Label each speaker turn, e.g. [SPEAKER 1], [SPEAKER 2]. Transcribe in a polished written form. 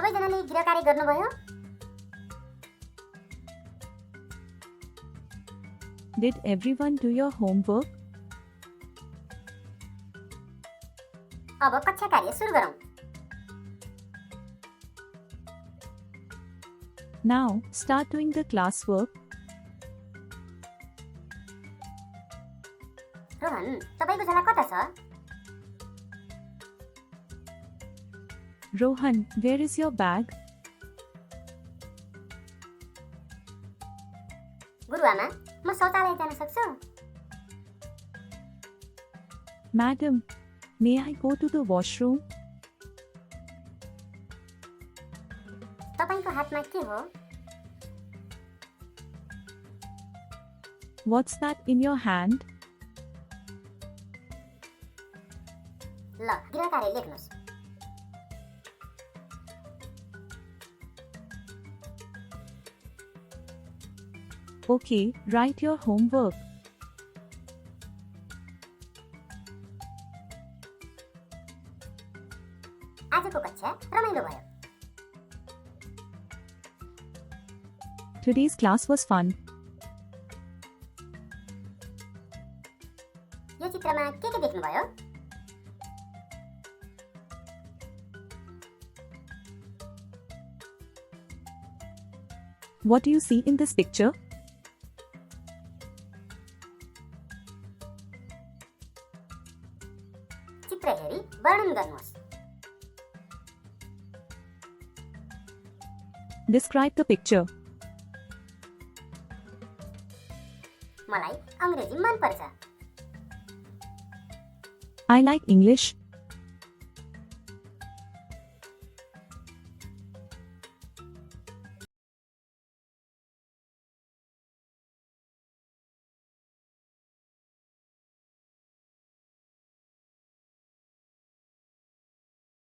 [SPEAKER 1] सबैजनाले गृहकार्य गर्नुभयो?
[SPEAKER 2] Did everyone do your homework?
[SPEAKER 1] अब कक्षा कार्य सुरु गरौँ।
[SPEAKER 2] Now, start doing the classwork.
[SPEAKER 1] Rohan, तपाईको झोला कता छ?
[SPEAKER 2] Rohan, where is your bag?
[SPEAKER 1] गुरुआमा, म शौचालय जान सक्छु?
[SPEAKER 2] Madam, may I go to the washroom?
[SPEAKER 1] तपाईको हातमा के हो?
[SPEAKER 2] What's that in your hand?
[SPEAKER 1] ल, गृहकार्य लेख्नुस्।
[SPEAKER 2] Okay, write your homework.
[SPEAKER 1] आजको कक्षा रमाइलो भयो।
[SPEAKER 2] Today's class was fun.
[SPEAKER 1] यो चित्रमा के देख्नुभयो?
[SPEAKER 2] What do you see in this picture?
[SPEAKER 1] चित्र हेरी वर्णन गर्नुहोस्।
[SPEAKER 2] Describe the picture.
[SPEAKER 1] मलाई अंग्रेजी मन पर्छ।
[SPEAKER 2] I like English.